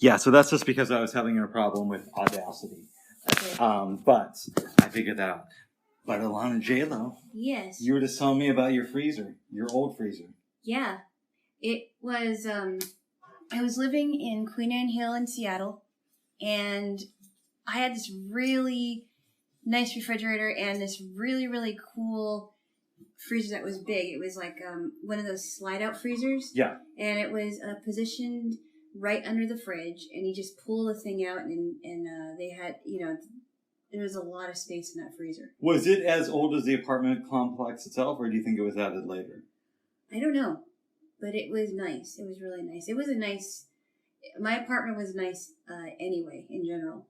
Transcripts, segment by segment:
Yeah, so that's just because I was having a problem with Audacity. Okay. But I figured that out. But Alana Jaylo, Yes. you were just telling me about your freezer, your old freezer. Yeah. It was, I was living in Queen Anne Hill in Seattle, and I had this really nice refrigerator and this really, really cool freezer that was big. It was like one of those slide-out freezers. Yeah. And it was positioned right under the fridge, and you just pull the thing out, and they had, there was a lot of space in that freezer. Was it as old as the apartment complex itself, or do you think it was added later? I don't know, but it was nice. It was really nice. It was my apartment was nice anyway, in general.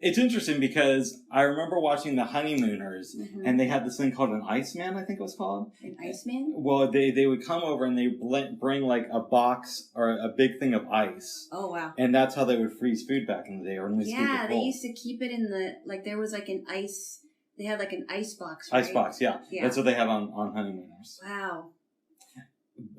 It's interesting because I remember watching The Honeymooners, and they had this thing called an Iceman, I think it was called. An Iceman? Well, they would come over and they bring like a box or a big thing of ice. Oh, wow. And that's how they would freeze food back in the day, or at least keep it cold. Yeah, they used to keep it in there was like an ice, they had like an ice box, right? Ice box, yeah. That's what they had on Honeymooners. Wow.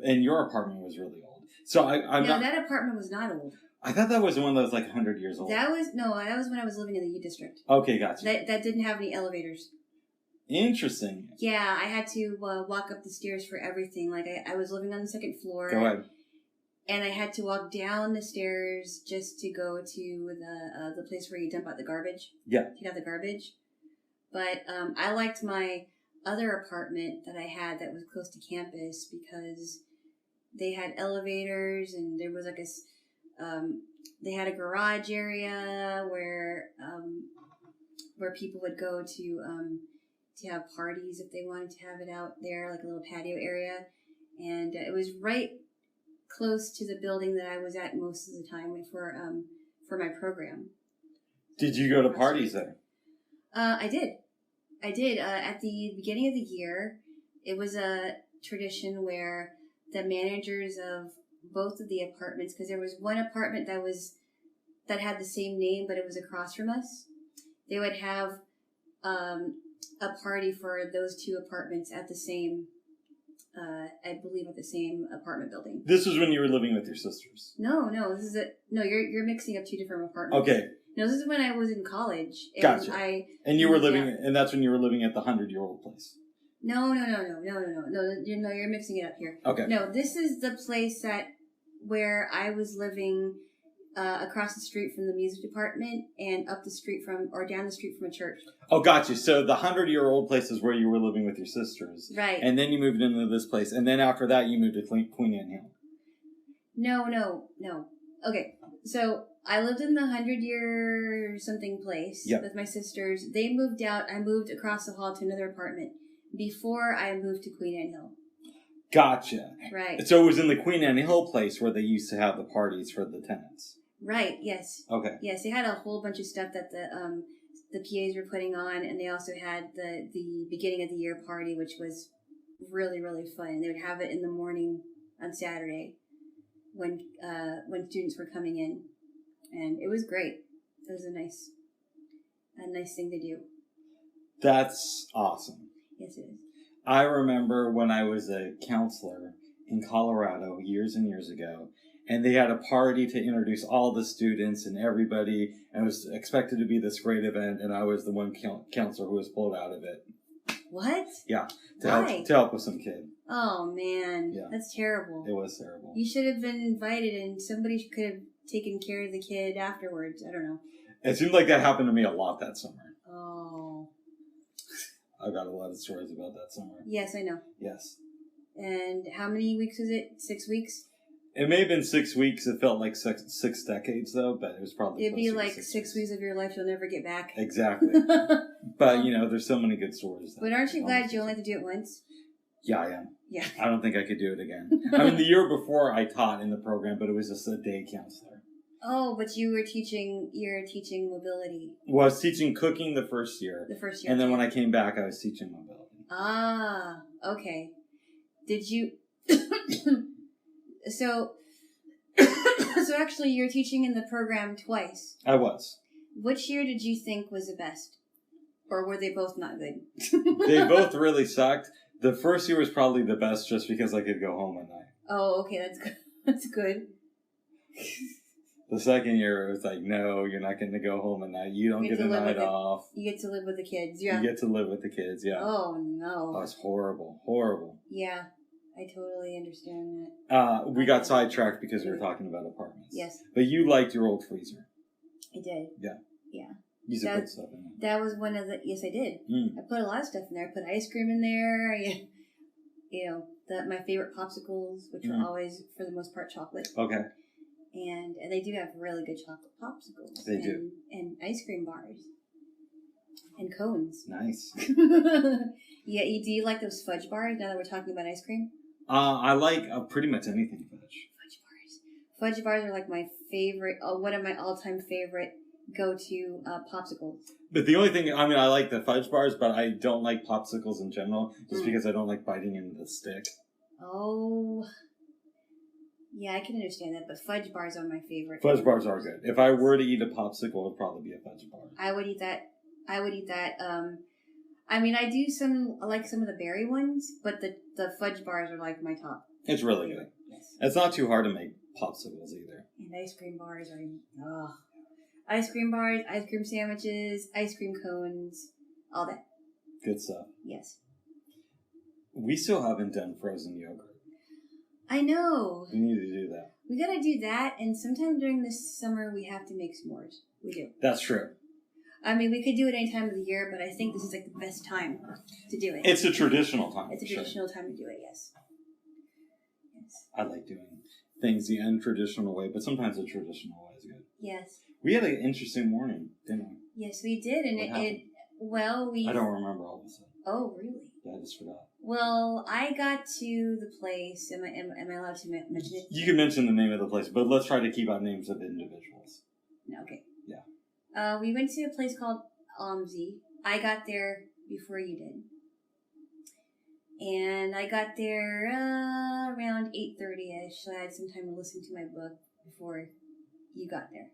And your apartment was really old. So that apartment was not old. I thought that was one that was like 100 years old. That was when I was living in the U District. Okay, gotcha. That didn't have any elevators. Interesting. Yeah, I had to walk up the stairs for everything. Like I was living on the second floor. Go ahead. And I had to walk down the stairs just to go to the place where you dump out the garbage. Yeah. Take out the garbage. But I liked my other apartment that I had that was close to campus because they had elevators, and there was like they had a garage area where people would go to have parties if they wanted to have it out there, like a little patio area. And it was right close to the building that I was at most of the time for my program. Did you go to parties there? I did. At the beginning of the year, it was a tradition where the managers of both of the apartments, because there was one apartment that had the same name, but it was across from us. They would have a party for those two apartments at the same, I believe, at the same apartment building. This was when you were living with your sisters. No, you're mixing up two different apartments. Okay. No, this is when I was in college. And gotcha. And you were living, and that's when you were living at the 100-year-old place. No, you're mixing it up here. Okay. No, this is the place where I was living across the street from the music department and down the street from a church. Oh, gotcha. So the 100-year-old place is where you were living with your sisters. Right. And then you moved into this place. And then after that, you moved to Queen Anne Hill. No. Okay, so I lived in the 100-year something place with my sisters. They moved out. I moved across the hall to another apartment before I moved to Queen Anne Hill. Gotcha. Right. So it was in the Queen Anne Hill place where they used to have the parties for the tenants. Right, yes. Okay. Yes, they had a whole bunch of stuff that the PAs were putting on, and they also had the beginning of the year party, which was really, really fun. They would have it in the morning on Saturday when students were coming in, and it was great. It was a nice thing to do. That's awesome. Yes, it is. I remember when I was a counselor in Colorado years and years ago, and they had a party to introduce all the students and everybody, and it was expected to be this great event, and I was the one counselor who was pulled out of it. What? Yeah, to help with some kid. Oh, man. Yeah. That's terrible. It was terrible. You should have been invited, and somebody could have taken care of the kid afterwards. I don't know. It seemed like that happened to me a lot that summer. Oh. I've got a lot of stories about that summer. Yes, I know. Yes. And how many weeks was it? 6 weeks? It may have been 6 weeks. It felt like six decades, though, but it was probably It'd be like 6 weeks of your life you'll never get back. Exactly. But, there's so many good stories. But aren't you glad you only had to do it once? Yeah, I am. Yeah. I don't think I could do it again. I mean, the year before I taught in the program, but it was just a day counselor. Oh, but you were teaching mobility. Well, I was teaching cooking the first year. The first year. And then when I came back, I was teaching mobility. Ah, okay. Did you... So actually you're teaching in the program twice. I was. Which year did you think was the best? Or were they both not good? They both really sucked. The first year was probably the best just because I could go home at night. Oh, okay, that's good. That's good. The second year, it was like, no, you're not getting to go home at night. You don't get a night off. You get to live with the kids, yeah. You get to live with the kids, yeah. Oh, no. Oh, it's horrible. Horrible. Yeah, I totally understand that. We got sidetracked because we were talking about apartments. Yes. But you liked your old freezer. I did. Yeah. Yeah. You used to put stuff in it. That was one of the... Yes, I did. I put a lot of stuff in there. I put ice cream in there. You know, my favorite popsicles, which were always, for the most part, chocolate. Okay. And they do have really good chocolate popsicles. They do. And ice cream bars. And cones. Nice. Yeah, do you like those fudge bars now that we're talking about ice cream? I like pretty much anything fudge. Fudge bars are like my favorite, one of my all-time favorite go-to popsicles. But the only thing, I mean, I like the fudge bars, but I don't like popsicles in general, just because I don't like biting into the stick. Oh... Yeah, I can understand that, but fudge bars are my favorite. Fudge bars are good. If I were to eat a popsicle, it would probably be a fudge bar. I would eat that. I mean, I like some of the berry ones, but the fudge bars are like my top. It's really good. Yes. It's not too hard to make popsicles either. And ice cream bars are, ice cream bars, ice cream sandwiches, ice cream cones, all that. Good stuff. Yes. We still haven't done frozen yogurt. I know. We need to do that. We gotta do that, and sometime during this summer we have to make s'mores. We do. That's true. I mean, we could do it any time of the year, but I think this is like the best time to do it. It's a traditional time. It's a traditional time to do it, yes. I like doing things the untraditional way, but sometimes the traditional way is good. Yes. We had an interesting morning, didn't we? Yes, we did, and I don't remember all of a sudden. Oh, really? Yeah, I just forgot. Well, I got to the place. Am I allowed to mention it? You can mention the name of the place, but let's try to keep out names of individuals. No, okay. Yeah. We went to a place called Almsey. I got there before you did. And I got there around 8:30ish, so I had some time to listen to my book before you got there.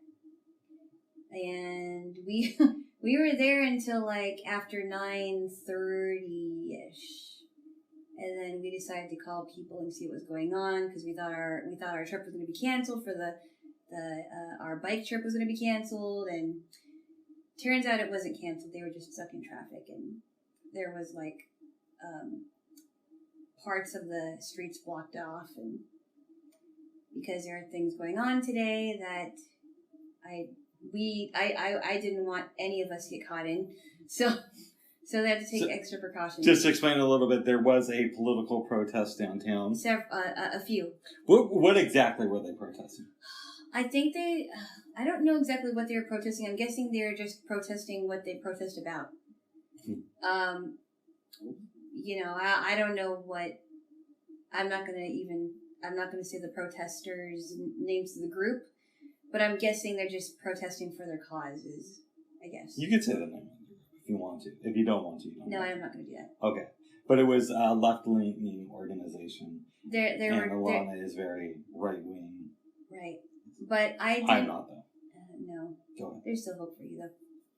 And we we were there until like after 9:30ish. And then we decided to call people and see what was going on because we thought our trip was going to be canceled for our bike trip was going to be canceled, and turns out it wasn't canceled. They were just stuck in traffic, and there was like parts of the streets blocked off, and because there are things going on today that I didn't want any of us to get caught in, so they had to take extra precautions. Just to explain a little bit, there was a political protest downtown. A few. What exactly were they protesting? I think I don't know exactly what they were protesting. I'm guessing they're just protesting what they protest about. I don't know what, I'm not going to say the protesters' names of the group, but I'm guessing they're just protesting for their causes, I guess. You could say the name. If you want to. If you don't want to, you don't. No, I'm not going to do that. Okay. But it was a left-leaning organization. Alana is very right-wing. Right. But I'm not, though. No. Go ahead. There's still hope for you, though.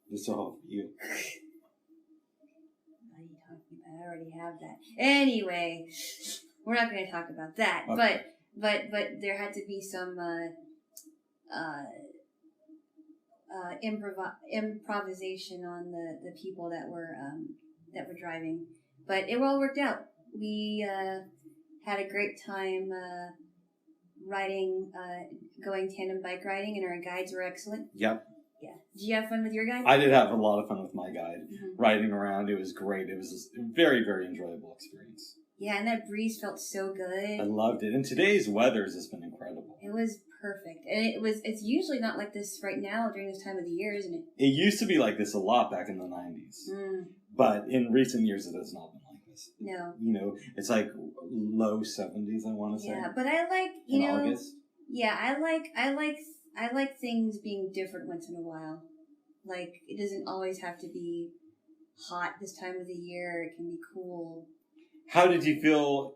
There's still hope for you. What are you talking about? I already have that. Anyway, we're not going to talk about that. Okay. But there had to be some improvisation on the people that were driving, but it all worked out. We had a great time riding, going tandem bike riding, and our guides were excellent. Yep. Yeah. Did you have fun with your guide? I did have a lot of fun with my guide. Riding around. It was great. It was a very, very enjoyable experience. Yeah, and that breeze felt so good. I loved it. And today's weather has just been incredible. It was perfect. And it's usually not like this right now during this time of the year, isn't it? It used to be like this a lot back in the 90s. But in recent years, it has not been like this. No. It's like low 70s, I want to say. Yeah, but I like, August. Yeah, I like things being different once in a while. Like, it doesn't always have to be hot this time of the year. It can be cool. How did you feel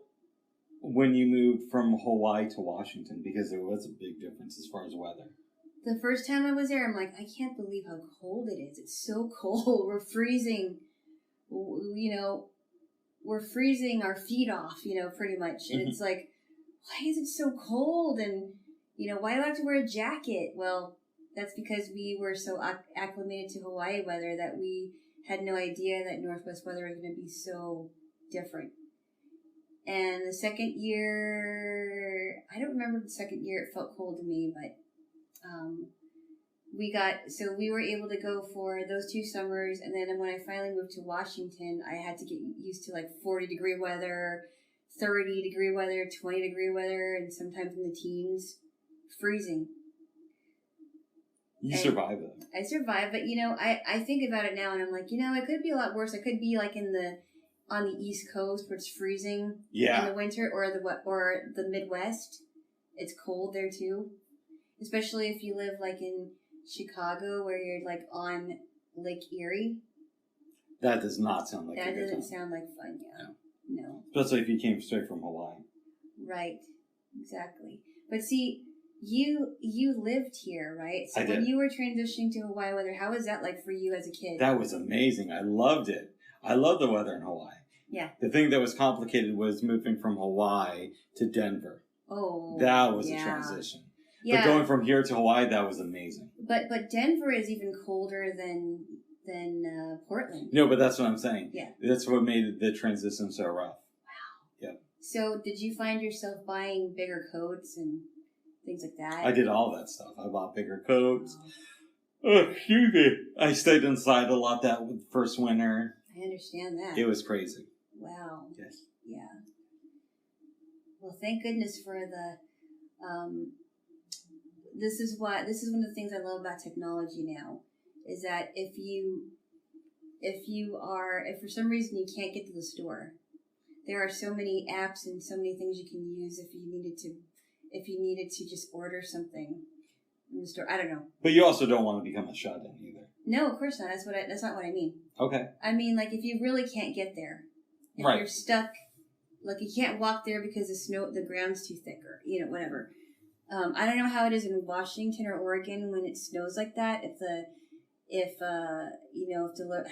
when you moved from Hawaii to Washington? Because there was a big difference as far as weather. The first time I was there, I'm like, I can't believe how cold it is. It's so cold. We're freezing. We're freezing our feet off, pretty much. And it's like, why is it so cold? And, why do I have to wear a jacket? Well, that's because we were so acclimated to Hawaii weather that we had no idea that Northwest weather was going to be so different. And the second year, I don't remember the second year, it felt cold to me, but we were able to go for those 2 summers, and then when I finally moved to Washington, I had to get used to like 40-degree weather, 30-degree weather, 20-degree weather, and sometimes in the teens, freezing. You survived it. I survived, but I think about it now, and I'm like, it could be a lot worse. I could be like on the East Coast where it's freezing in the winter, or the Midwest. It's cold there too, especially if you live like in Chicago where you're like on Lake Erie. That does not sound like that doesn't sound like fun. No. Especially if you came straight from Hawaii. Right. Exactly. But see, you lived here, right? So I when did. you were transitioning to Hawaii weather, how was that like for you as a kid? That was amazing. I loved it. I love the weather in Hawaii. Yeah. The thing that was complicated was moving from Hawaii to Denver. Oh. That was a transition. Yeah. But going from here to Hawaii, that was amazing. But Denver is even colder than Portland. No, but that's what I'm saying. Yeah. That's what made the transition so rough. Wow. Yeah. So did you find yourself buying bigger coats and things like that? I did all that stuff. I bought bigger coats. Oh, excuse me. I stayed inside a lot that first winter. I understand that. It was crazy. Wow. Yes. Yeah. Well, thank goodness for the. This is one of the things I love about technology now, is that if for some reason you can't get to the store, there are so many apps and so many things you can use if you needed to just order something from the store. I don't know. But you also don't want to become a shut-in either. No, of course not. That's not what I mean. Okay. I mean, like, if you really can't get there, if Right. you're stuck, like you can't walk there because the ground's too thick, or whatever. I don't know how it is in Washington or Oregon when it snows like that.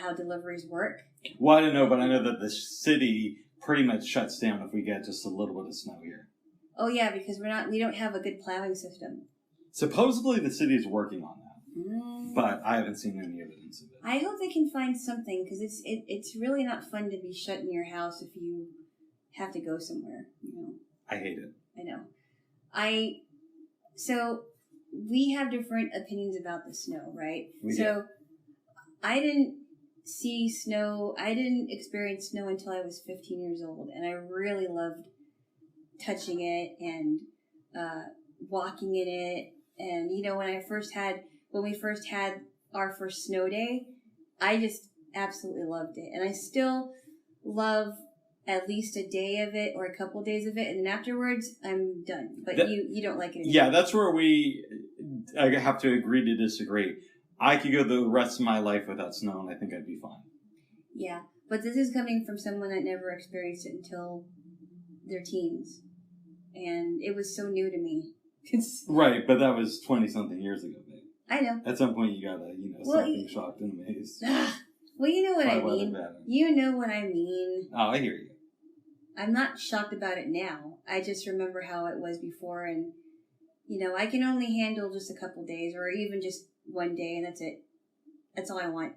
How deliveries work. Well, I don't know, but I know that the city pretty much shuts down if we get just a little bit of snow here. Oh yeah, because we don't have a good plowing system. Supposedly the city is working on that, but I haven't seen any evidence of it. I hope they can find something, because it's really not fun to be shut in your house if you have to go somewhere. I hate it. I know. So we have different opinions about the snow, right? So I didn't see snow. I didn't experience snow until I was 15 years old, and I really loved touching it and walking in it. And when we first had our first snow day, I just absolutely loved it, and I still love at least a day of it or a couple of days of it, and then afterwards I'm done. But you don't like it anymore. Yeah, that's where I have to agree to disagree. I could go the rest of my life without snow, and I think I'd be fine. Yeah, but this is coming from someone that never experienced it until their teens, and it was so new to me. Right, but that was 20-something years ago, babe. I know. At some point, you gotta, something shocked and amazed. Well, you know what I mean. You know what I mean. Oh, I hear you. I'm not shocked about it now. I just remember how it was before, and I can only handle just a couple days, or even just one day, and that's it. That's all I want.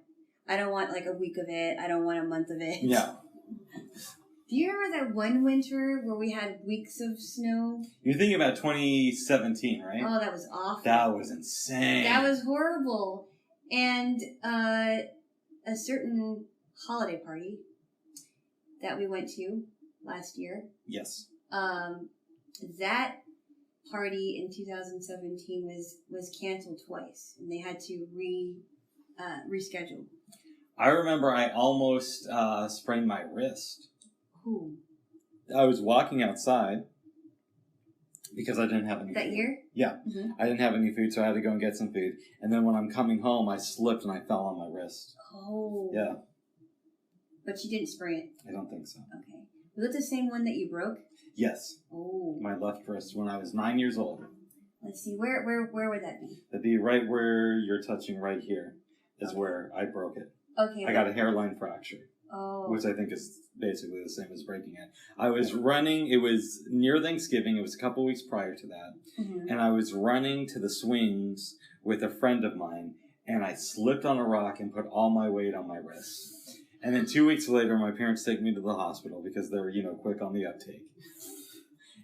I don't want like a week of it. I don't want a month of it. Yeah. Do you remember that one winter where we had weeks of snow? You're thinking about 2017, right? Oh, that was awful. That was insane. That was horrible. And a certain holiday party that we went to last year. Yes. That party in 2017 was canceled twice, and they had to reschedule. I remember I almost sprained my wrist. Who? I was walking outside because I didn't have any food. That year? Yeah. Mm-hmm. I didn't have any food, so I had to go and get some food. And then when I'm coming home, I slipped and I fell on my wrist. Oh. Yeah. But you didn't sprain it? I don't think so. Okay. Was it the same one that you broke? Yes. Oh. My left wrist when I was 9 years old. Let's see. Where would that be? That'd be right where you're touching right here is where I broke it. Okay. I got a hairline fracture. Oh. which I think is basically the same as breaking it. I was running, it was near Thanksgiving, it was a couple weeks prior to that, and I was running to the swings with a friend of mine, and I slipped on a rock and put all my weight on my wrist. And then 2 weeks later, my parents take me to the hospital because they're, quick on the uptake.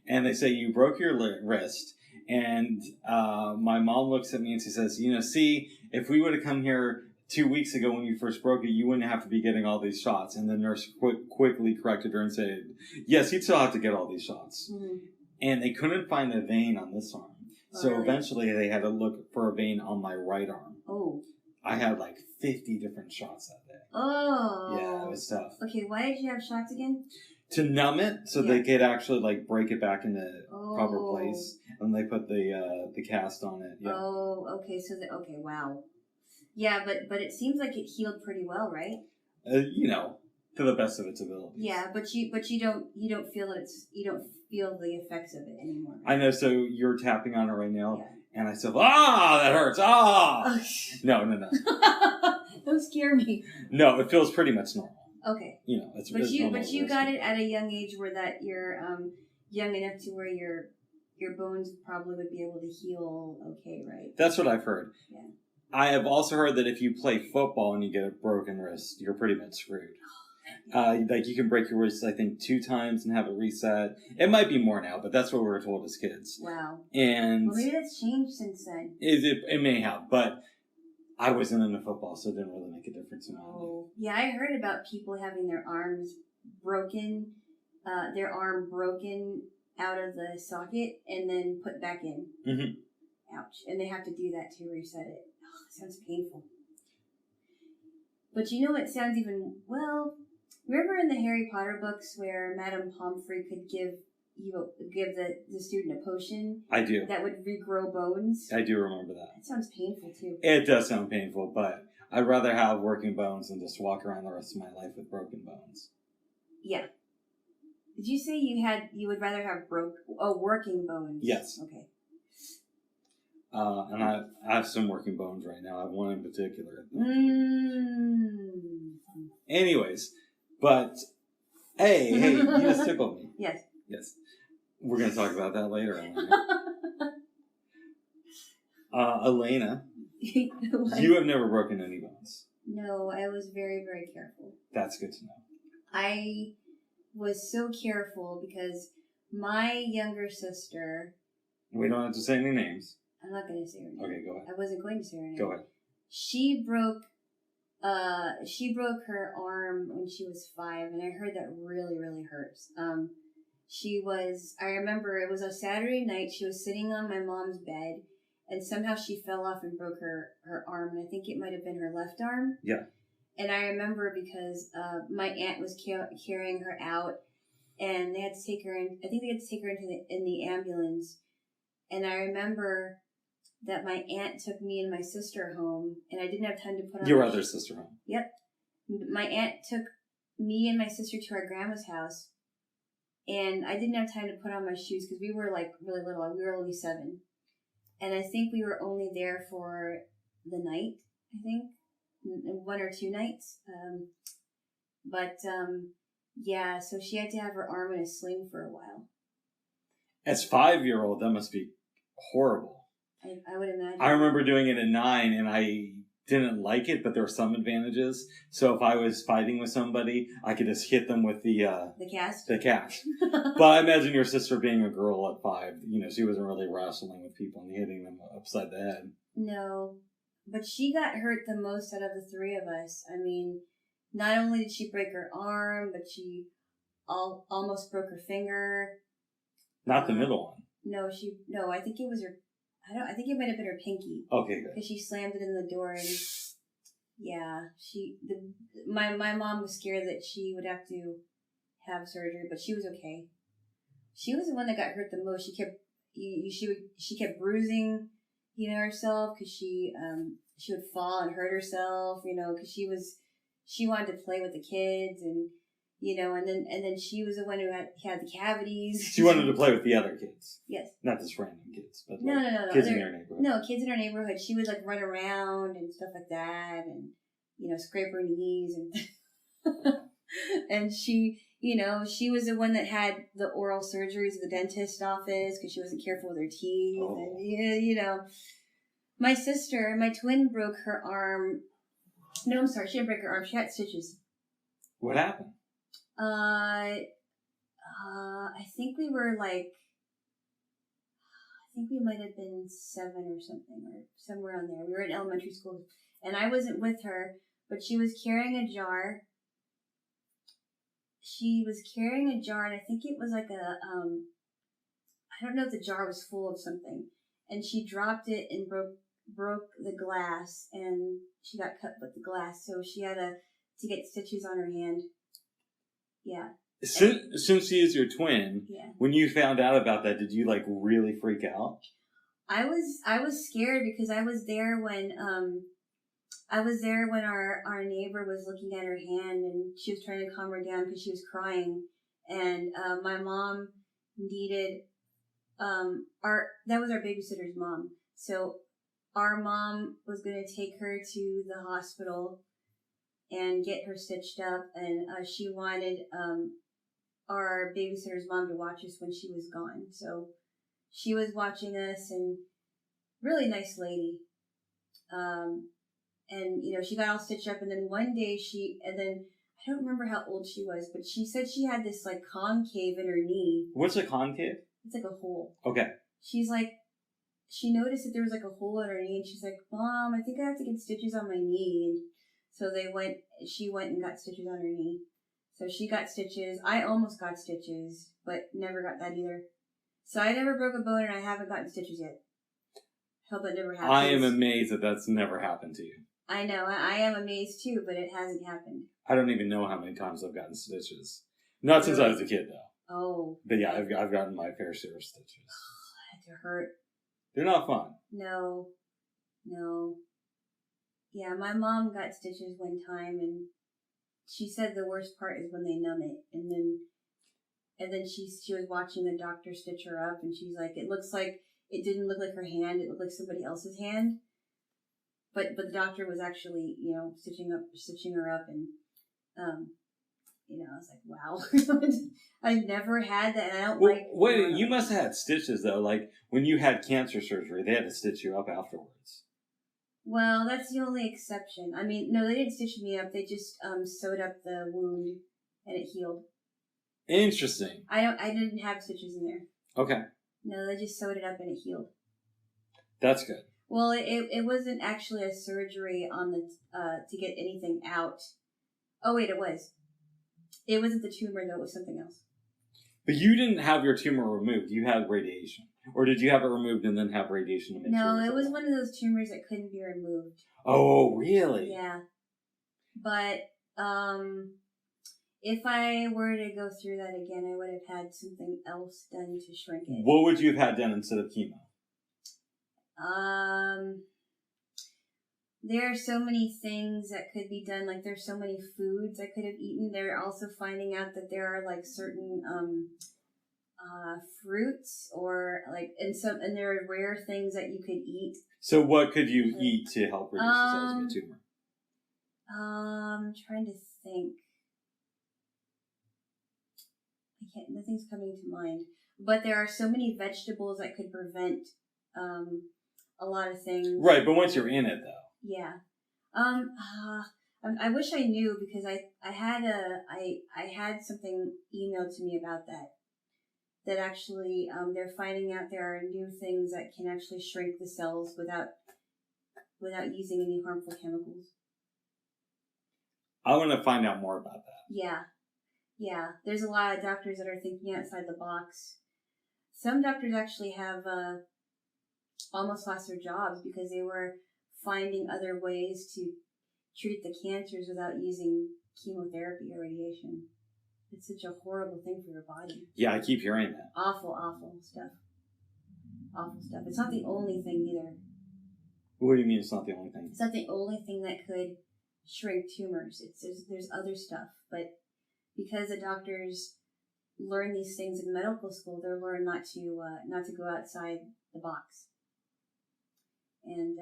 And they say, you broke your wrist. And my mom looks at me and she says, see, if we would have come here 2 weeks ago when you first broke it, you wouldn't have to be getting all these shots. And the nurse quickly corrected her and said, yes, you'd still have to get all these shots. Mm-hmm. And they couldn't find a vein on this arm. So eventually they had to look for a vein on my right arm. Oh. I had like 50 different shots that day. Oh. Yeah, it was tough. Okay, why did you have shots again? To numb it, so they could actually like break it back into proper place, and they put the cast on it. Yeah. Oh, okay. So okay, wow. Yeah, but it seems like it healed pretty well, right? To the best of its ability. Yeah, but you don't feel that you don't feel the effects of it anymore. I know. So you're tapping on it right now, and I said, that hurts. Ah. No. Don't scare me. No, it feels pretty much normal. Okay. It's but you got it at a young age where that you're young enough to where your bones probably would be able to heal okay, right? That's what I've heard. Yeah. I have also heard that if you play football and you get a broken wrist, you're pretty much screwed. Like you can break your wrist, I think, 2 times and have it reset. It might be more now, but that's what we were told as kids. Wow. And well, maybe that's changed since then. It may have, but I wasn't into football, so it didn't really make a difference in my life. Yeah, I heard about people having their arms broken, their arm broken out of the socket and then put back in. Mm-hmm. Ouch. And they have to do that to reset it. Oh, it sounds painful. But it sounds even, remember in the Harry Potter books where Madame Pomfrey could give the student a potion? I do. That would regrow bones? I do remember that. That sounds painful, too. It does sound painful, but I'd rather have working bones than just walk around the rest of my life with broken bones. Yeah. Did you say you would rather have working bones? Yes. Okay. And I have some working bones right now. I have one in particular. Anyways, but hey, you just tickled me. Yes. Yes. We're going to talk about that later. Elena, you have never broken any bones. No, I was very, very careful. That's good to know. I was so careful because my younger sister... We don't have to say any names. I'm not going to say her name. Okay, go ahead. I wasn't going to say her name. Go ahead. She broke her arm when she was 5, and I heard that really, really hurts. I remember it was a Saturday night. She was sitting on my mom's bed, and somehow she fell off and broke her arm, and I think it might have been her left arm. Yeah. And I remember because my aunt was carrying her out, and they had to take her in. I think they had to take her in the ambulance. And I remember that my aunt took me and my sister home, and I didn't have time to put on your other sister home. Yep. My aunt took me and my sister to our grandma's house, and I didn't have time to put on my shoes because we were like really little. We were only 7, and I think we were only there for the night. I think 1 or 2 nights. Yeah. So she had to have her arm in a sling for a while. As 5-year-old, that must be horrible. I would imagine. I remember doing it at 9, and I didn't like it, but there were some advantages. So if I was fighting with somebody, I could just hit them with the cast. The cast. But I imagine your sister being a girl at 5, she wasn't really wrestling with people and hitting them upside the head. No, but she got hurt the most out of the 3 of us. I mean, not only did she break her arm, but she almost broke her finger. Not the middle one. No, I think it was her. I think it might have been her pinky. Okay, good. Because she slammed it in the door, and my mom was scared that she would have to have surgery, but she was okay. She was the one that got hurt the most. She kept bruising, herself because she would fall and hurt herself, because she wanted to play with the kids and. And then she was the one who had the cavities. She wanted to play with the other kids. Yes. Not just random kids, but no. Kids in her neighborhood. No, kids in her neighborhood. She would run around and stuff like that, and scrape her knees and. And she was the one that had the oral surgeries at the dentist office because she wasn't careful with her teeth. Oh. And, my sister, my twin, broke her arm. No, I'm sorry. She didn't break her arm. She had stitches. What happened? I think we were like, I think we might have been 7 or something, or somewhere on there. We were in elementary school, and I wasn't with her, but she was carrying a jar. And I think it was like I don't know if the jar was full of something, and she dropped it and broke the glass, and she got cut with the glass, so she had to get stitches on her hand. Yeah. Since she is your twin, yeah. When you found out about that, did you like really freak out? I was scared because I was there when our neighbor was looking at her hand, and she was trying to calm her down because she was crying, and my mom needed that was our babysitter's mom, so our mom was going to take her to the hospital and get her stitched up, and she wanted our babysitter's mom to watch us when she was gone. So she was watching us, and really nice lady. And she got all stitched up, and then one day I don't remember how old she was, but she said she had this like concave in her knee. What's a concave? It's like a hole. Okay. She's like, she noticed that there was like a hole in her knee, and she's like, Mom, I think I have to get stitches on my knee. And so she went and got stitches on her knee. So she got stitches. I almost got stitches, but never got that either. So I never broke a bone, and I haven't gotten stitches yet. Hope it never happens. I am amazed that that's never happened to you. I know. I am amazed too, but it hasn't happened. I don't even know how many times I've gotten stitches. Not since I was a kid, though. Oh. But yeah, I've gotten my fair share of stitches. That hurt. They're not fun. No. Yeah, my mom got stitches one time, and she said the worst part is when they numb it, and then she was watching the doctor stitch her up, and she's like, it didn't look like her hand, it looked like somebody else's hand, but the doctor was actually stitching her up, and I was like, wow. I never had that, and I don't like. Wait, you must have had stitches though. Like when you had cancer surgery, they had to stitch you up afterwards. Well, that's the only exception. I mean, no, they didn't stitch me up. They just sewed up the wound, and it healed. Interesting. I didn't have stitches in there. Okay. No, they just sewed it up and it healed. That's good. Well, it wasn't actually a surgery on the to get anything out. Oh wait, it was. It wasn't the tumor though. It was something else. But you didn't have your tumor removed. You had radiation. Or did you have it removed and then have radiation to make sure? No, it was one of those tumors that couldn't be removed. Oh, really? Yeah. But if I were to go through that again, I would have had something else done to shrink it. What would you have had done instead of chemo? There are so many things that could be done. Like there's so many foods I could have eaten. They're also finding out that there are like certain fruits and there are rare things that you could eat. So what could you eat to help reduce the size of the tumor? I'm trying to think. Nothing's coming to mind. But there are so many vegetables that could prevent a lot of things. Right, but once you're in it, though. Yeah. I wish I knew because I had something emailed to me about that. That actually they're finding out there are new things that can actually shrink the cells without using any harmful chemicals. I want to find out more about that. Yeah. There's a lot of doctors that are thinking outside the box. Some doctors actually have almost lost their jobs because they were finding other ways to treat the cancers without using chemotherapy or radiation. It's such a horrible thing for your body. Yeah, I keep hearing that. Awful stuff. Awful stuff. It's not the only thing either. What do you mean it's not the only thing? It's not the only thing that could shrink tumors. There's other stuff, but because the doctors learn these things in medical school, they're learned not to go outside the box. And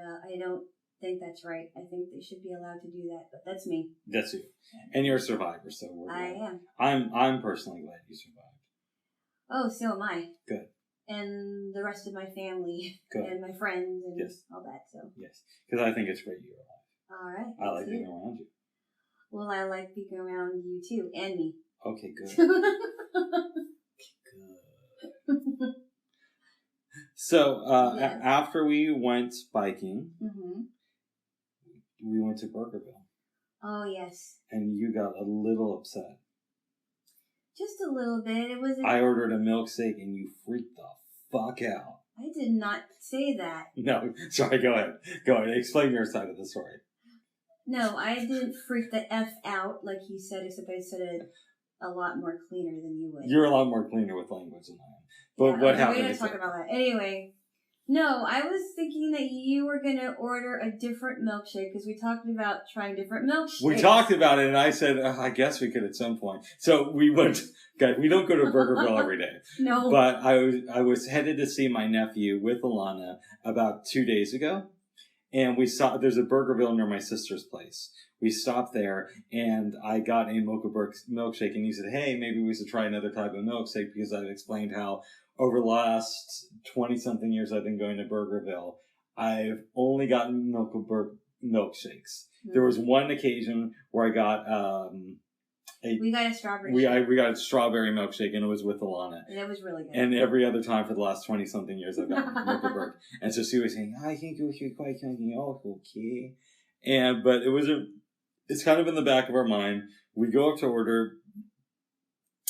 think that's right. I think they should be allowed to do that, but that's me. That's you. And you're a survivor, so we're I glad. am. I'm personally glad you survived. Oh, so am I. Good. And the rest of my family. Good. And my friends and Yes. all that, so. Yes. Because I think it's great you're alive. All right. I like being around you. Well, I like being around you too, and me. Okay, good. Good. So, Yes. after we went biking, Mm-hmm. we went to Burgerville. Oh, yes. And you got a little upset. Just a little bit. It wasn't. I ordered a milkshake and you freaked the fuck out. I did not say that. No, sorry, go ahead. Go ahead. Explain your side of the story. No, I didn't freak the F out like you said, except I said it a lot more cleaner than you would. You're a lot more cleaner with language than I am. But Yeah, what okay, happened? We're going to talk about that. Anyway, no, I was thinking that you were going to order a different milkshake because we talked about trying different milkshakes. We talked about it, and I said, I guess we could at some point. So we went. Guys, we don't go to Burgerville every day. No. But I was headed to see my nephew with Alana about 2 days ago. And we saw, there's a Burgerville near my sister's place. We stopped there and I got a Mocha milkshake and he said, hey, maybe we should try another type of milkshake because I've explained how over the last 20 something years I've been going to Burgerville. I've only gotten milkshakes. Mm-hmm. There was one occasion where I got, we got a strawberry we got a strawberry milkshake and it was with Alana. And it was really good. And every other time for the last 20 something years I've gotten Mocha. And so she was saying, I think you should quite something else, okay? But it's kind of in the back of our mind. We go up to order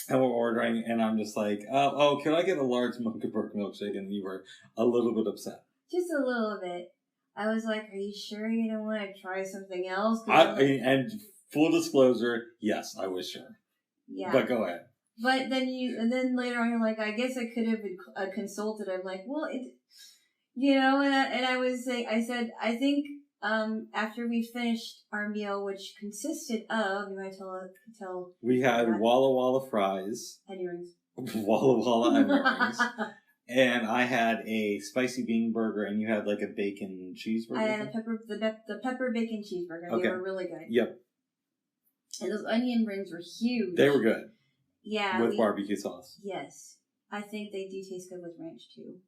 and we're ordering and I'm just like, oh, can I get a large Mocha milkshake? And you were a little bit upset. Just a little bit. I was like, are you sure you don't want to try something else? And full disclosure, yes, I was sure. Yeah. But go ahead. But then later on, you're like, I guess I could have been consulted. I'm like, well, and I said, I think after we finished our meal, which consisted of, you want to tell? We had Walla Walla fries. Onion rings. Walla Walla onion rings. And I had a spicy bean burger, and you had like a bacon cheeseburger. I had the pepper bacon cheeseburger. Okay. They were really good. Yep. And those onion rings were huge. They were good. Yeah. With barbecue sauce. Yes. I think they do taste good with ranch, too.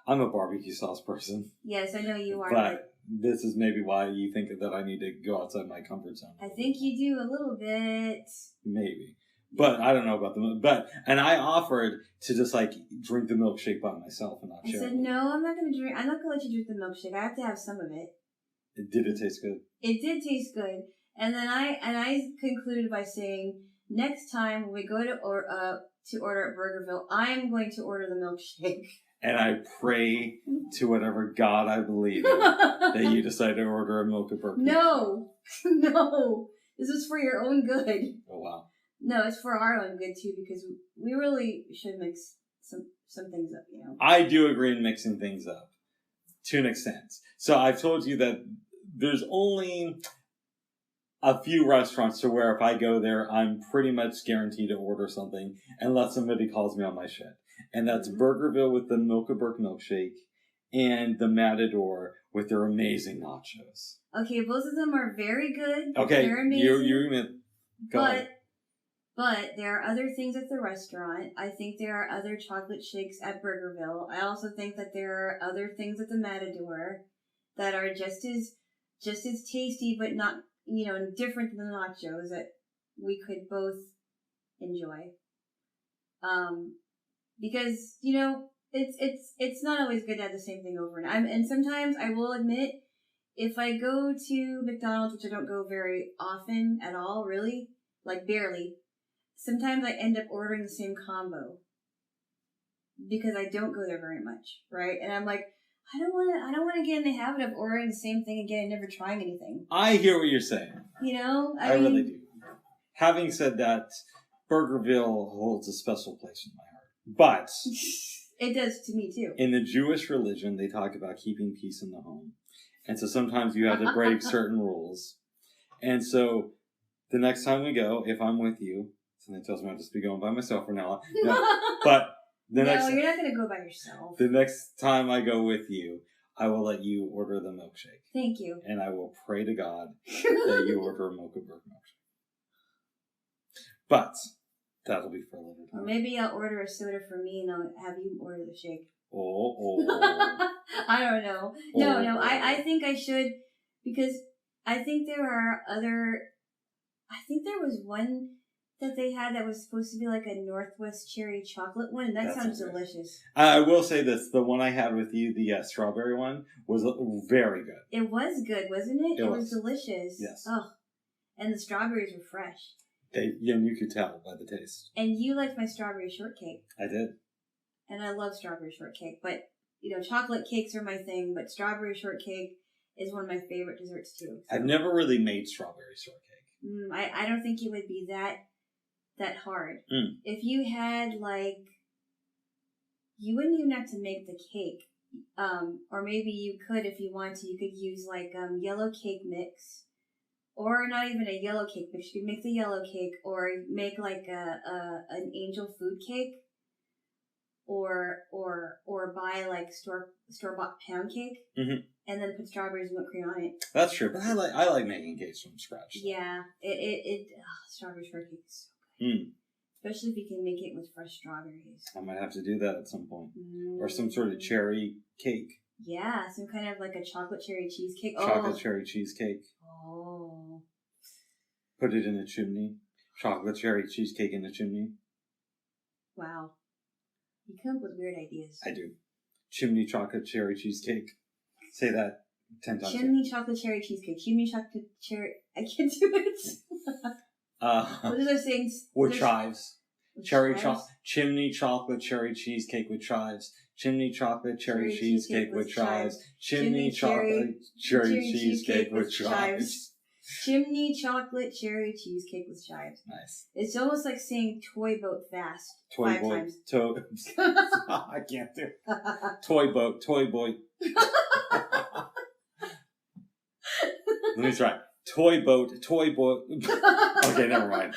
I'm a barbecue sauce person. Yes, I know you are. But this is maybe why you think that I need to go outside my comfort zone. I think you do a little bit. Maybe. But I don't know about and I offered to just like drink the milkshake by myself and not share it. I said, no, I'm not going to drink. I'm not going to let you drink the milkshake. I have to have some of it. Did it taste good? It did taste good. And then I concluded by saying, next time when we go to order at Burgerville, I'm going to order the milkshake. And I pray to whatever God I believe in that you decide to order a Mocha burger. No. No. This is for your own good. Oh, wow. No, it's for our own good, too, because we really should mix some things up, you know. I do agree in mixing things up to an extent. So I've told you that there's only a few restaurants to where if I go there, I'm pretty much guaranteed to order something unless somebody calls me on my shit. And that's Burgerville with the Mocha milkshake and the Matador with their amazing nachos. Okay, both of them are very good. Okay, they're amazing. But there are other things at the restaurant. I think there are other chocolate shakes at Burgerville. I also think that there are other things at the Matador that are just as tasty, but not, different than the nachos that we could both enjoy. Because, it's not always good to have the same thing over and sometimes I will admit, if I go to McDonald's, which I don't go very often at all, really, like barely, sometimes I end up ordering the same combo because I don't go there very much, right? And I'm like, I don't want to get in the habit of ordering the same thing again and never trying anything. I hear what you're saying. I mean, really do. Having said that, Burgerville holds a special place in my heart. But it does to me too. In the Jewish religion, they talk about keeping peace in the home. And so sometimes you have to break certain rules. And so the next time we go, if I'm with you, something tells me I'll just be going by myself from now on. No, but you're not going to go by yourself. The next time I go with you, I will let you order the milkshake. Thank you. And I will pray to God that you order a mocha milkshake. But that'll be for a later time. Or maybe I'll order a soda for me and I'll have you order the shake. Oh. I don't know. No, I think I should, because I think there are other, I think there was one that they had that was supposed to be like a Northwest cherry chocolate one. That sounds delicious. I will say this. The one I had with you, the strawberry one, was very good. It was good, wasn't it? It was delicious. Yes. Oh, and the strawberries were fresh. And you could tell by the taste. And you liked my strawberry shortcake. I did. And I love strawberry shortcake. But, chocolate cakes are my thing, but strawberry shortcake is one of my favorite desserts too. So. I've never really made strawberry shortcake. I don't think it would be that hard. If you had, you wouldn't even have to make the cake. Or maybe you could, if you want to, you could use, yellow cake mix. Or not even a yellow cake mix. You could make the yellow cake, or make, an angel food cake. Or buy, store-bought pound cake. Mm-hmm. And then put strawberries and whipped cream on it. That's true, but I like making cakes from scratch. So. Yeah, strawberry shortcake is so good. Especially if you can make it with fresh strawberries. I might have to do that at some point. Or some sort of cherry cake. Yeah, some kind of a chocolate cherry cheesecake. Chocolate cherry cheesecake. Oh. Put it in a chimney. Chocolate cherry cheesecake in the chimney. Wow. You come up with weird ideas. I do. Chimney chocolate cherry cheesecake. Say that 10 times. Chimney chocolate cherry cheesecake. Chimney chocolate cherry... I can't do it. What are those things? With chives. Chimney chocolate cherry cheesecake with chives. Chimney chocolate cherry cheesecake with chives. Chimney chocolate cherry cheesecake with chives. Chimney chocolate cherry cheesecake with chives. Nice. It's almost like saying toy boat fast. Toy boy. I can't do it. Toy boat. Let me try. Toy boat. Okay, never mind.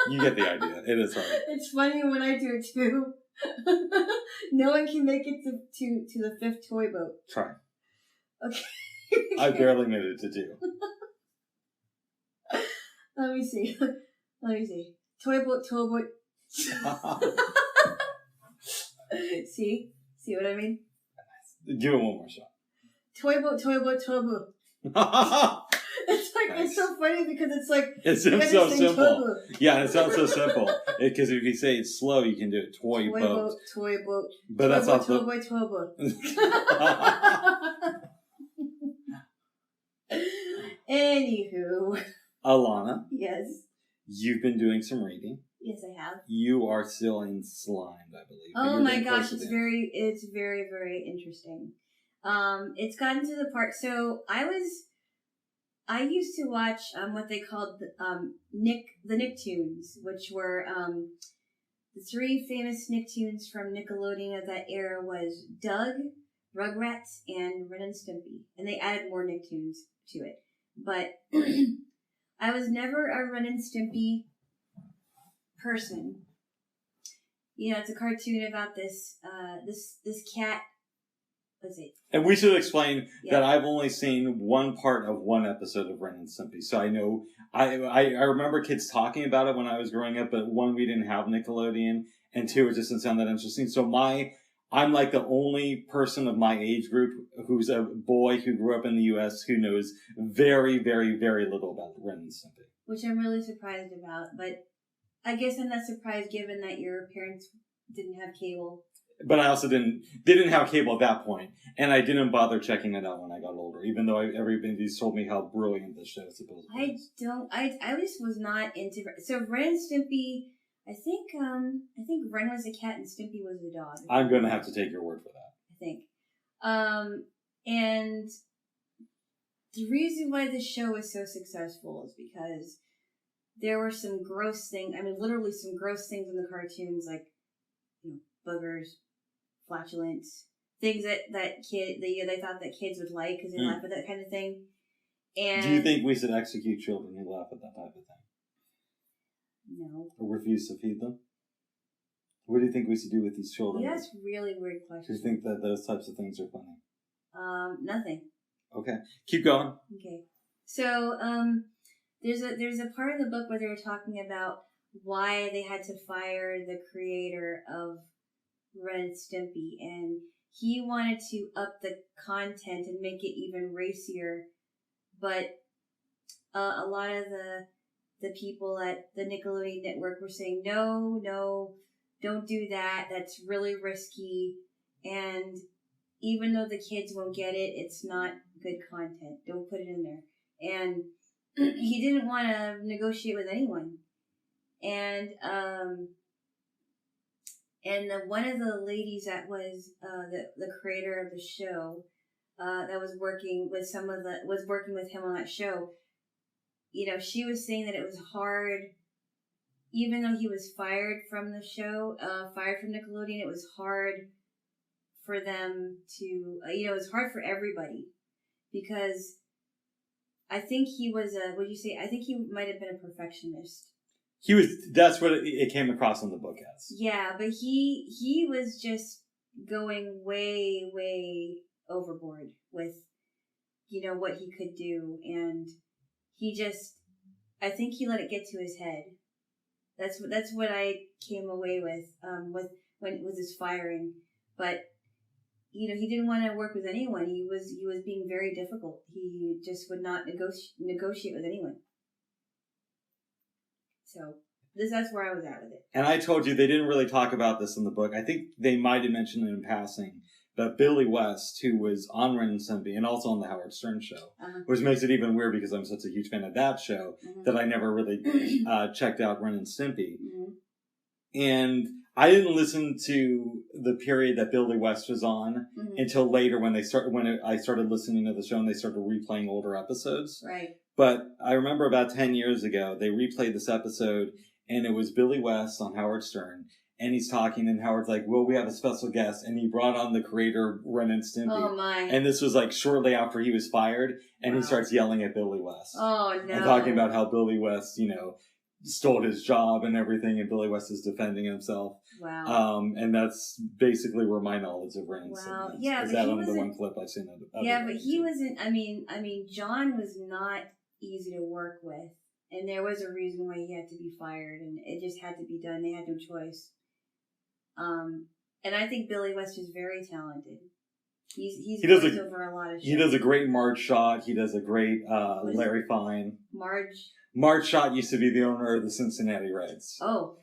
You get the idea. It is hard. It's funny when I do it too. No one can make it to the fifth toy boat. Try. Okay. I barely made it to 2. Let me see. Toy boat. See what I mean? Give it one more shot. Toy boat. It's so funny because it's like... It sounds so simple. Yeah, and it sounds so simple. Because if you say it slow, you can do it. Toy boat. But that's not Toy boat. Anywho. Alana. Yes. You've been doing some reading. Yes, I have. You are still enslimed, I believe. Oh my gosh, it's very, very interesting. It's gotten to the part, so I used to watch what they called the Nicktoons, which were the 3 famous Nicktoons from Nickelodeon of that era was Doug, Rugrats, and Ren and Stimpy. And they added more Nicktoons to it. But I was never a Ren and Stimpy person. It's a cartoon about this cat. Let's see. And we should explain that I've only seen one part of one episode of Ren and Stimpy, so I know I remember kids talking about it when I was growing up, but 1, we didn't have Nickelodeon, and 2, it just didn't sound that interesting. So I'm like the only person of my age group who's a boy who grew up in the U.S. who knows very, very, very little about Ren and Stimpy. Which I'm really surprised about, but I guess I'm not surprised given that your parents didn't have cable. But I also didn't have cable at that point, and I didn't bother checking it out when I got older, even though everybody's told me how brilliant this show is supposed to be. I just was not into, so Ren and Stimpy, I think Ren was the cat and Stimpy was the dog. I'm going to have to take your word for that. I think. And the reason why this show is so successful is because there were some gross things, literally some gross things in the cartoons, like, boogers, flatulence, things that they thought that kids would like because they laugh at that kind of thing. And do you think we should execute children who laugh at that type of thing? No. Or refuse to feed them? What do you think we should do with these children? That's really weird question. Do you think that those types of things are funny? Nothing. Okay. Keep going. Okay. So, there's a part of the book where they were talking about why they had to fire the creator of Ren and Stimpy, and he wanted to up the content and make it even racier, but a lot of the people at the Nickelodeon network were saying, no, don't do that. That's really risky. And even though the kids won't get it, it's not good content. Don't put it in there. And he didn't want to negotiate with anyone. And one of the ladies that was the creator of the show that was working with him on that show, she was saying that it was hard, even though he was fired from the show, fired from Nickelodeon. It was hard for them to, it was hard for everybody, because I think he was I think he might have been a perfectionist. He was. That's what it came across on the book as. Yeah, but he was just going way, way overboard with, what he could do, and I think he let it get to his head. That's what I came away with his firing. But he didn't want to work with anyone. He was being very difficult. He just would not negotiate with anyone. So that's where I was at with it. And I told you they didn't really talk about this in the book. I think they might have mentioned it in passing. But Billy West, who was on Ren and Stimpy and also on the Howard Stern show, which makes it even weird because I'm such a huge fan of that show that I never really checked out Ren and Stimpy. And I didn't listen to the period that Billy West was on until later when I started listening to the show and they started replaying older episodes. Right. But I remember about 10 years ago, they replayed this episode and it was Billy West on Howard Stern. And he's talking, and Howard's like, well, we have a special guest. And he brought on the creator of Ren and Stimpy. Oh, my. And this was shortly after he was fired. And he starts yelling at Billy West. Oh, no. And talking about how Billy West, stole his job and everything. And Billy West is defending himself. Wow. And that's basically where my knowledge of Ren and Stimpy is. Yeah, is that on the one clip I've seen of it. Yeah, but he wasn't, I mean, John was not easy to work with. And there was a reason why he had to be fired. And it just had to be done. They had no choice. And I think Billy West is very talented. He does over a lot of shows. He does a great Marge Schott. He does a great Larry Fine. Marge Schott used to be the owner of the Cincinnati Reds. Oh.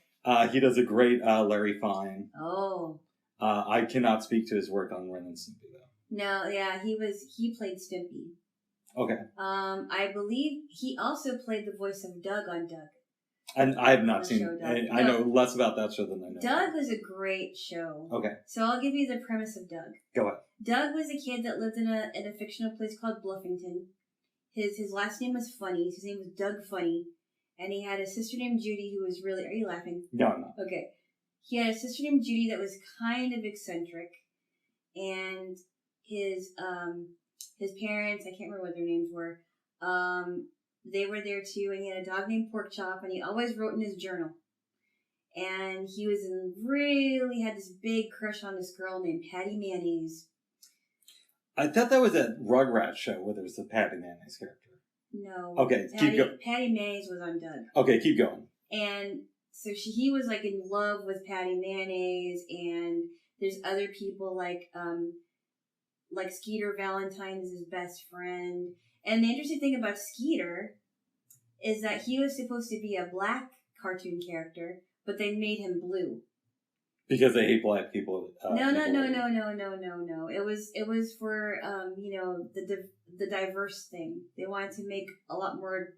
He does a great Larry Fine. Oh. I cannot speak to his work on Ren and Stimpy though. No, yeah, he played Stimpy. Okay. I believe he also played the voice of Doug on Doug. And I have not seen it. I know less about that show than I know. Doug was a great show. Okay. So I'll give you the premise of Doug. Go ahead. Doug was a kid that lived in a fictional place called Bluffington. His last name was Funny. His name was Doug Funny. And he had a sister named Judy who was really... Are you laughing? No. Okay. He had a sister named Judy that was kind of eccentric. And his parents, I can't remember what their names were, they were there too, and he had a dog named Pork Chop, and he always wrote in his journal. And he really had this big crush on this girl named Patty Mayonnaise. I thought that was a Rugrats show where there was the Patty Mayonnaise character. No. Okay, keep going. Patty Mayonnaise was on Doug. Okay, keep going. And so he was in love with Patty Mayonnaise, and there's other people like Skeeter Valentine is his best friend. And the interesting thing about Skeeter is that he was supposed to be a black cartoon character, but they made him blue. Because they hate black people. No. It was for the diverse thing. They wanted to make a lot more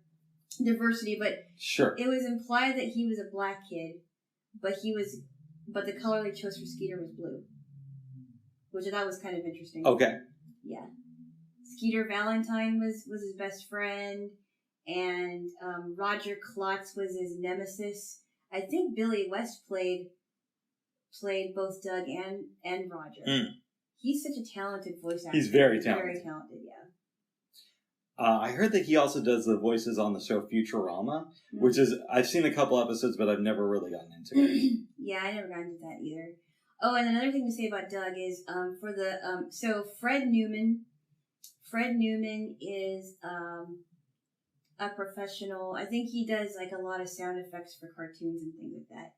diversity, but sure, it was implied that he was a black kid, but the color they chose for Skeeter was blue, which I thought was kind of interesting. Okay. Yeah. Skeeter Valentine was his best friend, and Roger Klotz was his nemesis. I think Billy West played both Doug and Roger. Mm. He's such a talented voice actor. He's very talented. Very talented, yeah. I heard that he also does the voices on the show Futurama, which is, I've seen a couple episodes, but I've never really gotten into it. Yeah, I never got into that either. Oh, and another thing to say about Doug is for the so Fred Newman. Fred Newman is a professional. I think he does like a lot of sound effects for cartoons and things like that.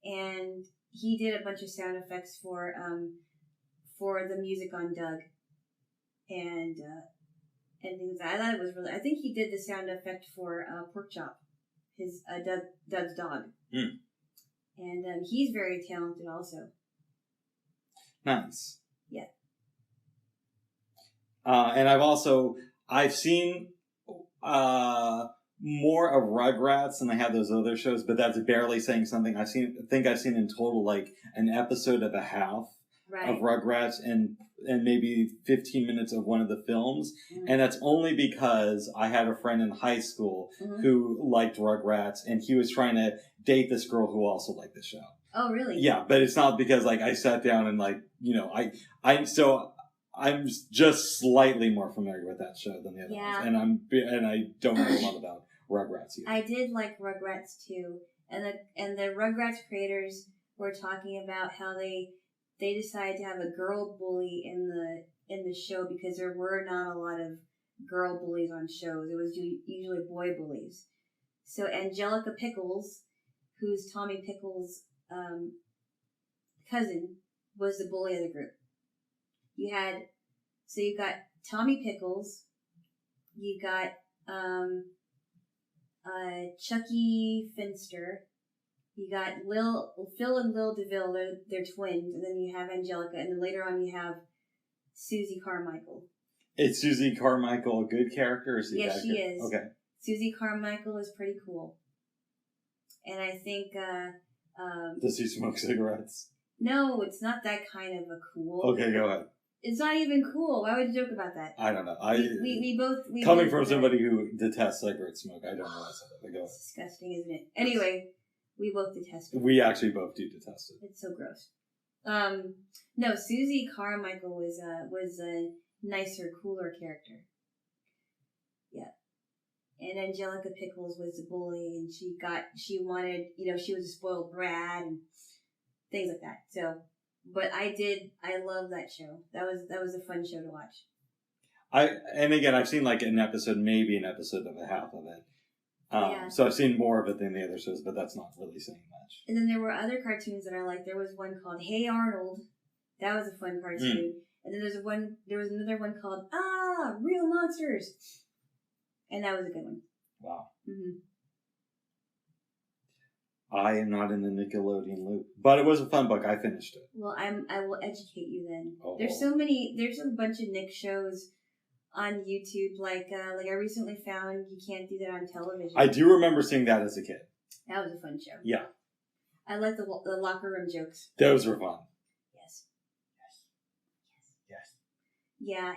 And he did a bunch of sound effects for the music on Doug and things. I thought it was really. I think he did the sound effect for Pork Chop, his Doug's dog. Mm. And he's very talented also. Nice. Yeah. And I've seen more of Rugrats than I have those other shows, but that's barely saying something. I think I've seen in total like an episode and a half of Rugrats and maybe 15 minutes of one of the films. Mm-hmm. And that's only because I had a friend in high school who liked Rugrats, and he was trying to date this girl who also liked the show. Oh, really? Yeah, but it's not because like I sat down and like, I'm just slightly more familiar with that show than the other ones, and I don't know a lot about Rugrats either. I did like Rugrats too, and the Rugrats creators were talking about how they decided to have a girl bully in the show because there were not a lot of girl bullies on shows. It was usually boy bullies. So Angelica Pickles, who's Tommy Pickles' cousin, was the bully of the group. You've got Tommy Pickles, you've got Chucky Finster, you got Phil and Lil DeVille, they're twins, and then you have Angelica, and then later on you have Susie Carmichael. Is Susie Carmichael a good character? Or is yes, she is. Okay. Susie Carmichael is pretty cool. And I think... does she smoke cigarettes? No, it's not that kind of a cool. Okay, go ahead. It's not even cool. Why would you joke about that? I don't know. We both... coming from somebody who detests cigarette smoke, I don't know what's up. Go ahead. It's disgusting, isn't it? Anyway, we both detest it. We actually both do detest it. It's so gross. No, Susie Carmichael was a nicer, cooler character. Yeah. And Angelica Pickles was the bully, and she wanted, she was a spoiled brat and things like that. So, but I love that show. That was a fun show to watch. I've seen like maybe an episode of a half of it. So I've seen more of it than the other shows, but that's not really saying much. And then there were other cartoons that I liked. There was one called Hey Arnold. That was a fun cartoon. And then there was another one called Real Monsters. And that was a good one. Wow. Mm-hmm. I am not in the Nickelodeon loop, but it was a fun book. I finished it. Well, I will educate you then. Oh. There's a bunch of Nick shows on YouTube. Like I recently found You Can't Do That on Television. I do remember seeing that as a kid. That was a fun show. Yeah. I like the locker room jokes. Those were fun. Yes. Yeah,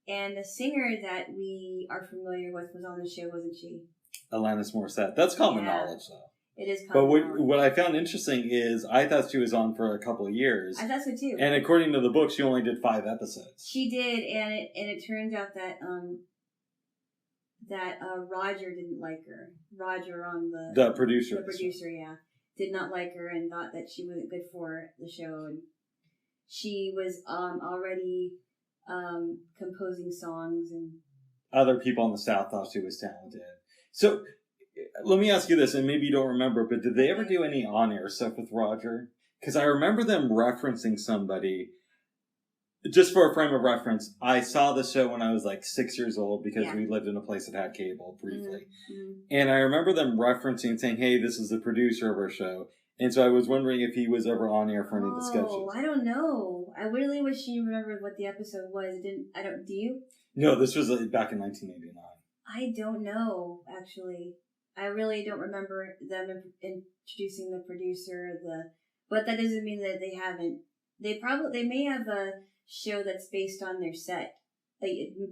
and the singer that we are familiar with was on the show, wasn't she? Alanis Morissette. That's common knowledge, though. It is common knowledge. But what I found interesting is I thought she was on for a couple of years. I thought so too. And according to the book, she only did 5 episodes. She did, and it turns out that Roger didn't like her. Roger on the producer. The producer, yeah, did not like her and thought that she wasn't good for the show, and she was already composing songs, and other people in the South thought she was talented. So let me ask you this, and maybe you don't remember, but did they ever do any on-air stuff with Roger? Because I remember them referencing somebody. Just for a frame of reference, I saw the show when I was like 6 years old because we lived in a place that had cable briefly. Mm-hmm. And I remember them referencing, saying, hey, this is the producer of our show. And so I was wondering if he was ever on air for any of the sketches. Oh, I don't know. I really wish you remembered what the episode was. Do you? No, this was back in 1989. I don't know, actually. I really don't remember them introducing the producer, but that doesn't mean that they haven't. They may have a show that's based on their set,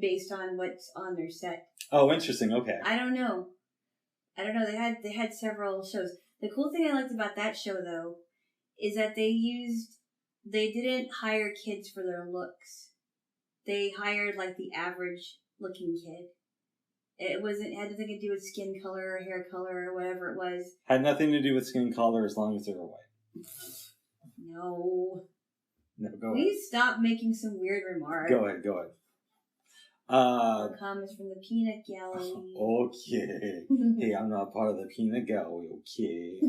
based on what's on their set. Oh, interesting. Okay. I don't know. They had several shows. The cool thing I liked about that show, though, is that they didn't hire kids for their looks. They hired like the average looking kid. It had nothing to do with skin color or hair color or whatever it was. Had nothing to do with skin color as long as they were white. No. No, go ahead. Please stop making some weird remark. Go ahead. Comments from the peanut gallery. Okay. Hey, I'm not part of the peanut gallery, okay?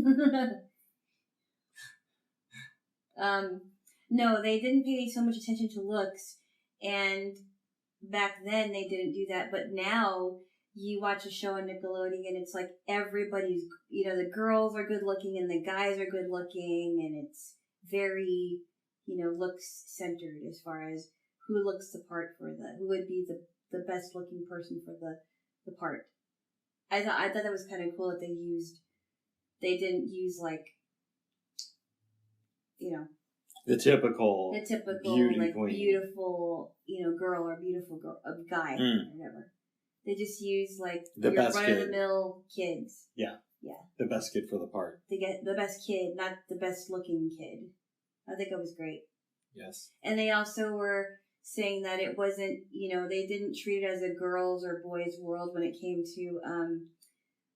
No, they didn't pay so much attention to looks, and back then they didn't do that, but now you watch a show on Nickelodeon and it's like everybody's, the girls are good looking and the guys are good looking, and it's very, looks centered as far as who looks the part who would be the best looking person for the part. I thought that was kind of cool that they didn't use like, the typical beauty like queen. Beautiful, girl or beautiful guy or whatever. They just use like the your best run kid. of the mill kids. Yeah. Yeah. The best kid for the part. They get the best kid, not the best looking kid. I think it was great. Yes. And they also were saying that it wasn't, they didn't treat it as a girls or boys world when it came to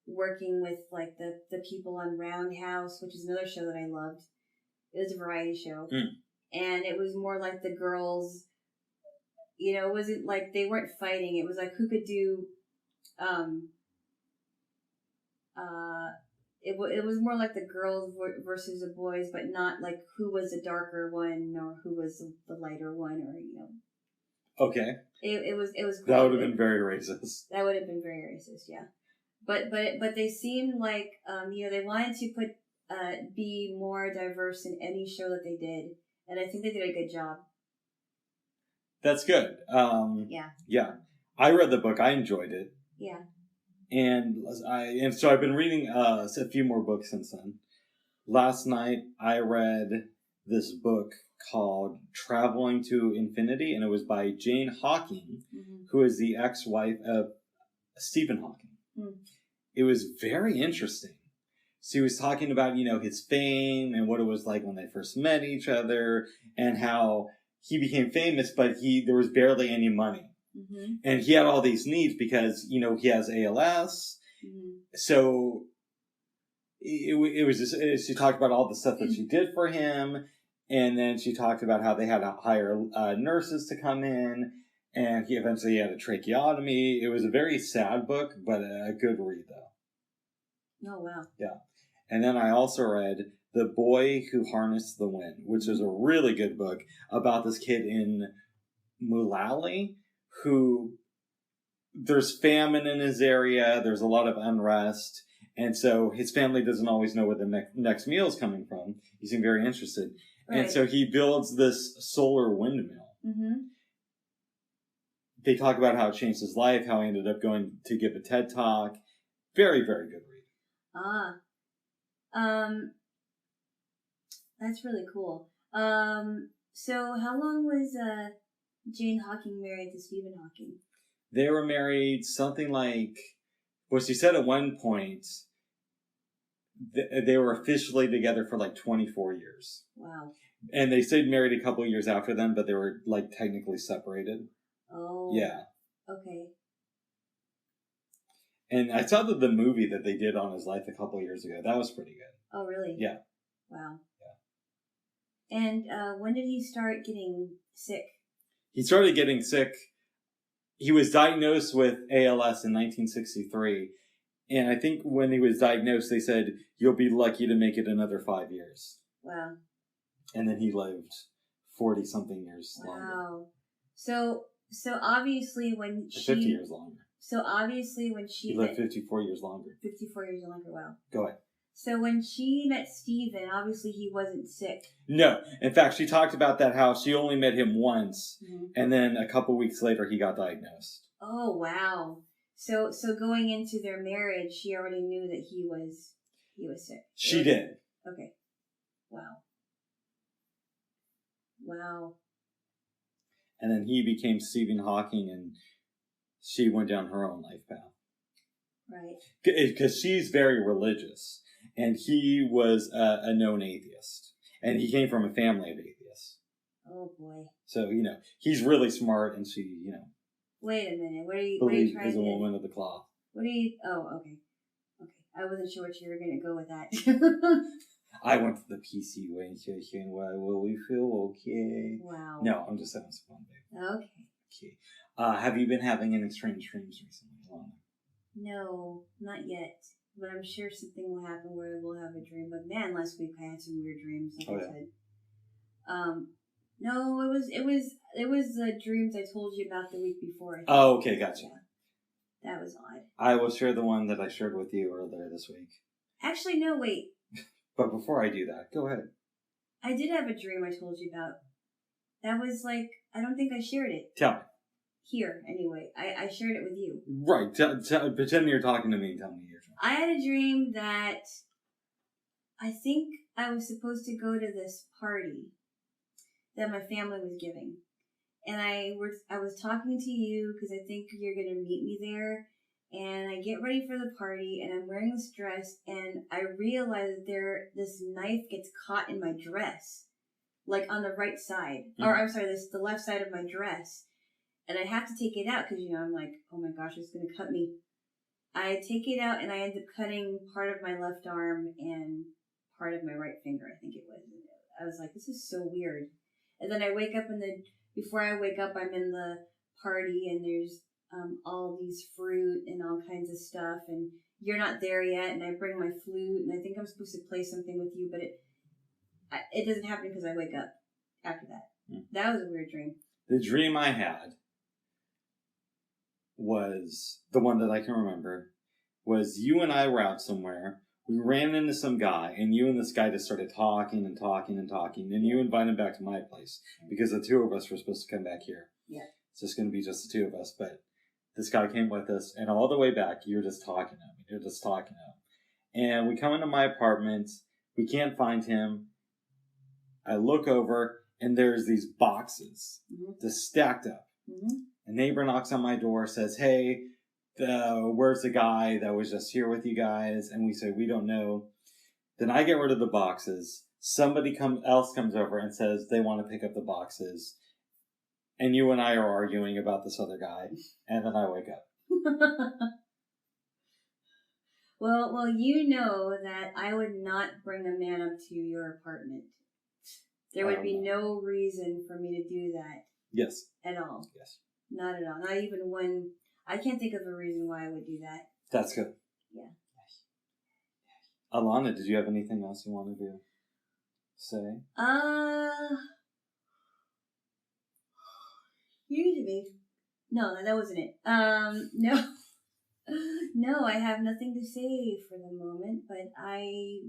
working with like the people on Roundhouse, which is another show that I loved. It was a variety show. And it was more like the girls, it wasn't like they weren't fighting. It was like who could do, it was more like the girls versus the boys, but not like who was the darker one or who was the lighter one or, Okay. It was cool. That would have been very racist. That would have been very racist, yeah. But they seemed like, they wanted to be more diverse in any show that they did. And I think they did a good job. That's good. Yeah. I read the book. I enjoyed it. Yeah. And so I've been reading a few more books since then. Last night I read this book called Traveling to Infinity, and it was by Jane Hawking, who is the ex-wife of Stephen Hawking. It was very interesting. So he was talking about, his fame and what it was like when they first met each other and how he became famous, but there was barely any money. And he had all these needs because, he has ALS. So it was just, she talked about all the stuff that she did for him. And then she talked about how they had to hire nurses to come in. And he eventually had a tracheotomy. It was a very sad book, but a good read, though. Oh, wow. Yeah. And then I also read The Boy Who Harnessed the Wind, which is a really good book about this kid in Mulally who there's famine in his area. There's a lot of unrest. And so his family doesn't always know where the next meal is coming from. He seemed very interested. Right. And so he builds this solar windmill. They talk about how it changed his life, how he ended up going to give a TED Talk. Very, very good read. That's really cool. So how long was Jane Hawking married to Stephen Hawking? They were married something like, well, she said at one point they were officially together for like 24 years. Wow. And they stayed married a couple of years after them, but they were like technically separated. Oh. Yeah. Okay. And I saw the movie that they did on his life a couple of years ago. That was pretty good. Oh, really? Yeah. Wow. Yeah. And when did he start getting sick? He started getting sick. He was diagnosed with ALS in 1963. And I think when he was diagnosed, they said, you'll be lucky to make it another 5 years. Wow. And then he lived 40-something years longer. Wow. So obviously when 50 years longer. So obviously when he lived 54 years longer. 54 years longer, wow. Go ahead. So when she met Stephen, obviously he wasn't sick. No. In fact, she talked about that, how she only met him once, and then a couple weeks later he got diagnosed. Oh, wow. So going into their marriage, she already knew that he was sick. She did. Okay. Wow. Wow. And then he became Stephen Hawking, and she went down her own life path. Right. Because she's very religious, and he was a known atheist. And he came from a family of atheists. Oh, boy. So, he's really smart, and she, Wait a minute. What are you trying is to... a woman of the cloth. Oh, okay. Okay. I wasn't sure what you were going to go with that. I went to the PC way and saying, "Why will we feel okay?" Wow. No, I'm just having some fun, babe. Okay. Okay. Have you been having any strange dreams recently, Alana? No, not yet. But I'm sure something will happen where we'll have a dream. But man, last week I had some weird dreams, like I said. No, it was the dreams I told you about the week before. I think. Oh, okay, gotcha. Yeah. That was odd. I will share the one that I shared with you earlier this week. Actually, no, wait. But before I do that, go ahead. I did have a dream I told you about. That was like, I don't think I shared it. Tell me. Here, anyway. I shared it with you. Right. Pretend you're talking to me and tell me your dream. I had a dream that I think I was supposed to go to this party that my family was giving. And I was talking to you because I think you're going to meet me there. And I get ready for the party and I'm wearing this dress and I realize that this knife gets caught in my dress. Like on the right side. Mm-hmm. Or I'm sorry, the left side of my dress. And I have to take it out because, I'm like, oh my gosh, it's going to cut me. I take it out and I end up cutting part of my left arm and part of my right finger, I think it was. I was like, this is so weird. And then I wake up before I wake up, I'm in the party and there's all these fruit and all kinds of stuff. And you're not there yet. And I bring my flute and I think I'm supposed to play something with you, but it doesn't happen because I wake up after that. That was a weird dream. The dream I had was the one that I can remember was you and I were out somewhere. We ran into some guy, and you and this guy just started talking and talking and talking, and you invited him back to my place because the two of us were supposed to come back here. Yeah. It's just going to be just the two of us, but this guy came with us, and all the way back, you're just talking at me. You're just talking at him. And we come into my apartment. We can't find him. I look over, and there's these boxes just stacked up. Mm-hmm. A neighbor knocks on my door, says, hey, where's the guy that was just here with you guys? And we say, we don't know. Then I get rid of the boxes. Somebody else comes over and says they want to pick up the boxes. And you and I are arguing about this other guy. And then I wake up. Well, you know that I would not bring a man up to your apartment. There would be no reason for me to do that. Yes. At all. Yes. Not at all. Not even when... I can't think of a reason why I would do that. That's good. Yeah. Alana, did you have anything else you wanted to say? Usually. No, that wasn't it. No. No, I have nothing to say for the moment, but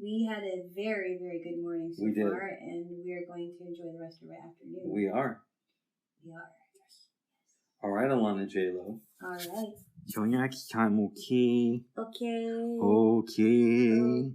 we had a very, very good morning so far, and we are going to enjoy the rest of our afternoon. We are. We are. All right, Alana Jaylo. All right. Join your next time, okay? Okay. Okay.